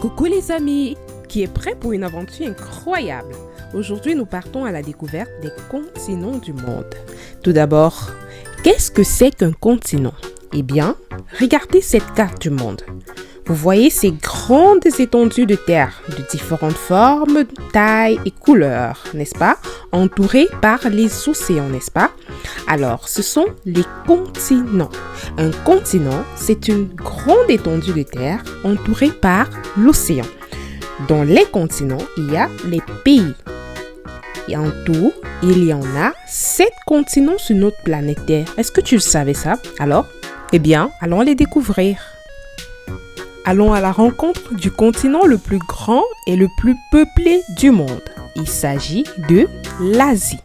Coucou les amis, qui est prêt pour une aventure incroyable? Aujourd'hui, nous partons à la découverte des continents du monde. Tout d'abord, qu'est-ce que c'est qu'un continent? Eh bien, regardez cette carte du monde. Vous voyez ces grandes étendues de terre de différentes formes, tailles et couleurs, n'est-ce pas? Entourées par les océans, n'est-ce pas? Alors, ce sont les continents. Un continent, c'est une grande étendue de terre entourée par l'océan. Dans les continents, il y a les pays. Et en tout, il y en a 7 continents sur notre planète Terre. Est-ce que tu le savais ça? Alors, eh bien, allons les découvrir. Allons à la rencontre du continent le plus grand et le plus peuplé du monde. Il s'agit de l'Asie.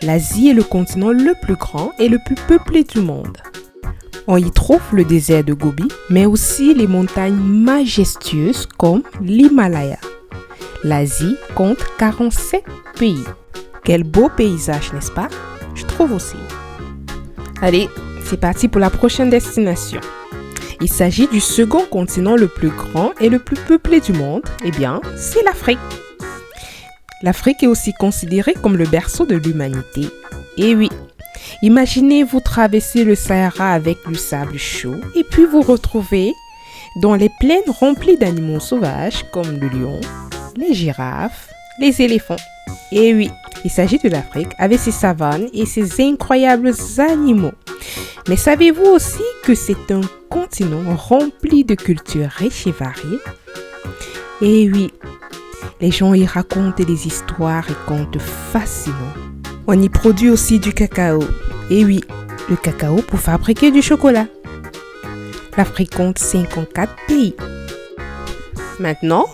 L'Asie est le continent le plus grand et le plus peuplé du monde. On y trouve le désert de Gobi, mais aussi les montagnes majestueuses comme l'Himalaya. L'Asie compte 47 pays. Quel beau paysage, n'est-ce pas? Je trouve aussi. Allez, c'est parti pour la prochaine destination. Il s'agit du second continent le plus grand et le plus peuplé du monde. Eh bien, c'est l'Afrique. L'Afrique est aussi considérée comme le berceau de l'humanité. Et oui, imaginez vous traverser le Sahara avec du sable chaud et puis vous retrouvez dans les plaines remplies d'animaux sauvages comme le lion, les girafes, les éléphants. Et oui, il s'agit de l'Afrique avec ses savanes et ses incroyables animaux. Mais savez-vous aussi que c'est un continent rempli de cultures riches et variées? Et oui, les gens y racontent des histoires et contes fascinants. On y produit aussi du cacao. Et oui, le cacao pour fabriquer du chocolat. L'Afrique compte 54 pays. Maintenant,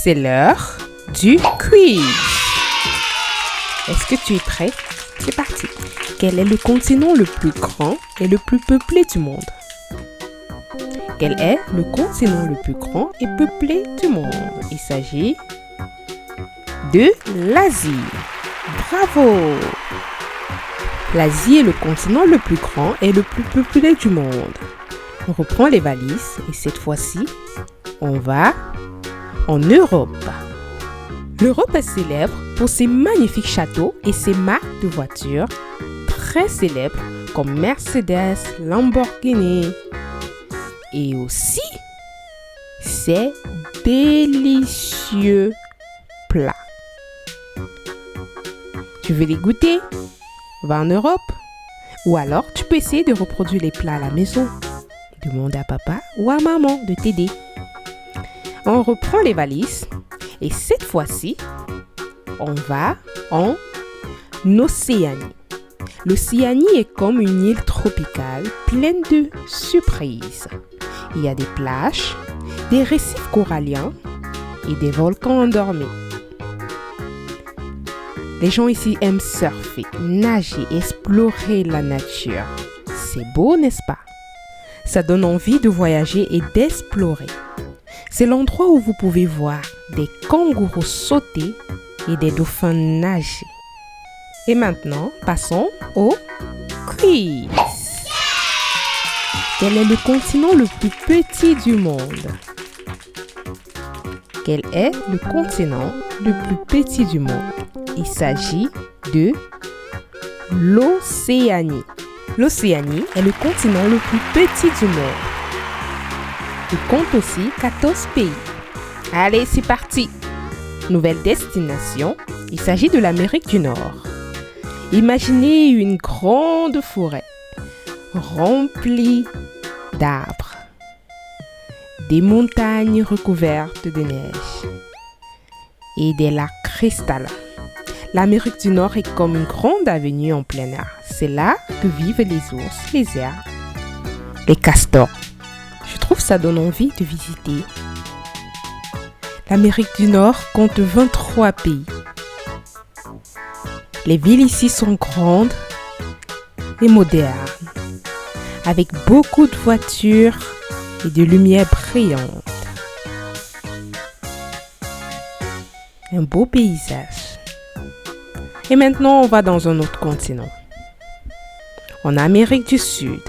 c'est l'heure du quiz. Est-ce que tu es prêt? C'est parti. Quel est le continent le plus grand et le plus peuplé du monde? Quel est le continent le plus grand et peuplé du monde? Il s'agit de l'Asie. Bravo! L'Asie est le continent le plus grand et le plus peuplé du monde. On reprend les valises et cette fois-ci, on va en Europe. L'Europe est célèbre pour ses magnifiques châteaux et ses marques de voitures très célèbres comme Mercedes, Lamborghini et aussi ses délicieux plats. Tu veux les goûter? Va en Europe. Ou alors tu peux essayer de reproduire les plats à la maison. Demande à papa ou à maman de t'aider. On reprend les valises et cette fois-ci, on va en Océanie. L'Océanie est comme une île tropicale pleine de surprises. Il y a des plages, des récifs coralliens et des volcans endormis. Les gens ici aiment surfer, nager, explorer la nature. C'est beau, n'est-ce pas? Ça donne envie de voyager et d'explorer. C'est l'endroit où vous pouvez voir des kangourous sauter et des dauphins nager. Et maintenant, passons au quiz. Quel est le continent le plus petit du monde? Quel est le continent le plus petit du monde? Il s'agit de l'Océanie. L'Océanie est le continent le plus petit du monde. Il compte aussi 14 pays. Allez, c'est parti! Nouvelle destination, il s'agit de l'Amérique du Nord. Imaginez une grande forêt remplie d'arbres, des montagnes recouvertes de neige et des lacs cristallins. L'Amérique du Nord est comme une grande avenue en plein air. C'est là que vivent les ours, les cerfs, les castors. Je trouve que ça donne envie de visiter. L'Amérique du Nord compte 23 pays. Les villes ici sont grandes et modernes, avec beaucoup de voitures et de lumières brillantes. Un beau paysage. Et maintenant, on va dans un autre continent. En Amérique du Sud.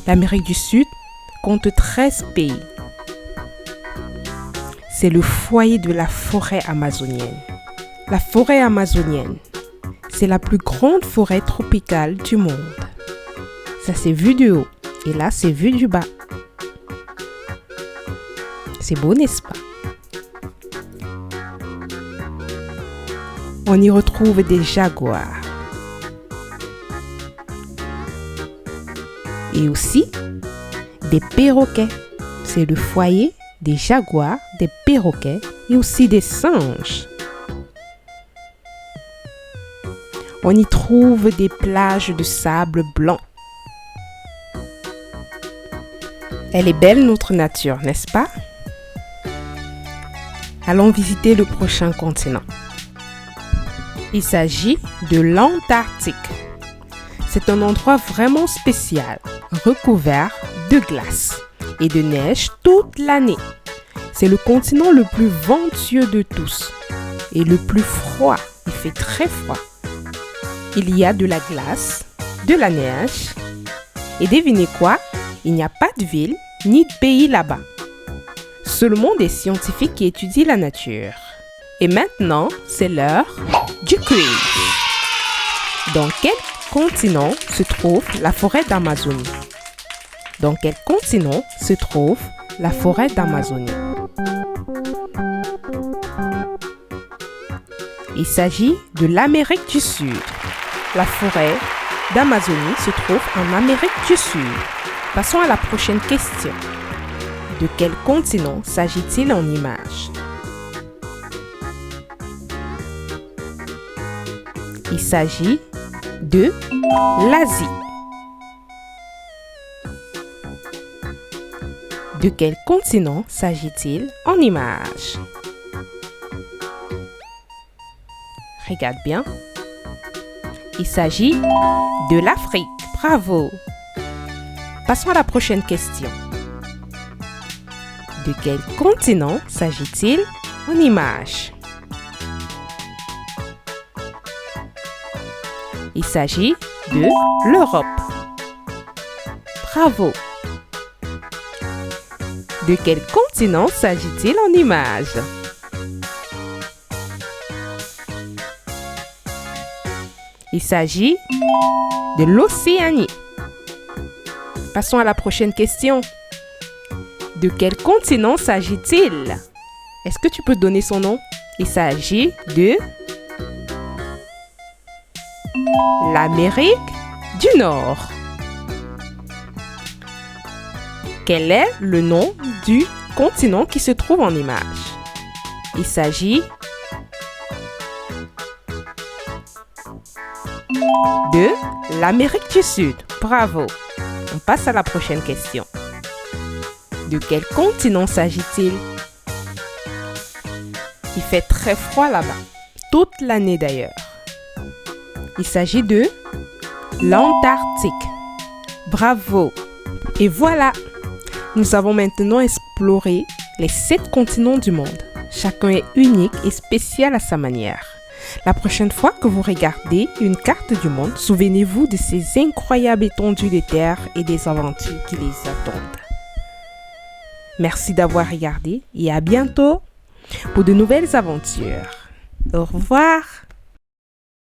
L'Amérique du Sud compte 13 pays. C'est le foyer de la forêt amazonienne. La forêt amazonienne, c'est la plus grande forêt tropicale du monde. Ça, c'est vu du haut. Et là, c'est vu du bas. C'est beau, n'est-ce pas? On y retrouve des jaguars. Et aussi des perroquets. C'est le foyer des jaguars, des perroquets et aussi des singes. On y trouve des plages de sable blanc. Elle est belle, notre nature, n'est-ce pas? Allons visiter le prochain continent. Il s'agit de l'Antarctique. C'est un endroit vraiment spécial, recouvert de glace et de neige toute l'année. C'est le continent le plus ventueux de tous et le plus froid. Il fait très froid. Il y a de la glace, de la neige et devinez quoi? Il n'y a pas de ville ni de pays là-bas. Seulement des scientifiques qui étudient la nature. Et maintenant, c'est l'heure du quiz. Dans quel continent se trouve la forêt d'Amazonie? Dans quel continent se trouve la forêt d'Amazonie? Il s'agit de l'Amérique du Sud. La forêt d'Amazonie se trouve en Amérique du Sud. Passons à la prochaine question. De quel continent s'agit-il en images? Il s'agit de l'Asie. De quel continent s'agit-il en images? Regarde bien. Il s'agit de l'Afrique. Bravo! Passons à la prochaine question. De quel continent s'agit-il en images? Il s'agit de l'Europe. Bravo! De quel continent s'agit-il en images? Il s'agit de l'Océanie. Passons à la prochaine question. De quel continent s'agit-il? Est-ce que tu peux donner son nom? Il s'agit de l'Amérique du Nord. Quel est le nom du continent qui se trouve en image? Il s'agit de l'Amérique du Sud. Bravo! On passe à la prochaine question. De quel continent s'agit-il? Il fait très froid là-bas, toute l'année d'ailleurs. Il s'agit de l'Antarctique. Bravo! Et voilà, nous avons maintenant exploré les 7 continents du monde. Chacun est unique et spécial à sa manière. La prochaine fois que vous regardez une carte du monde, souvenez-vous de ces incroyables étendues de terre et des aventures qui les attendent. Merci d'avoir regardé et à bientôt pour de nouvelles aventures. Au revoir!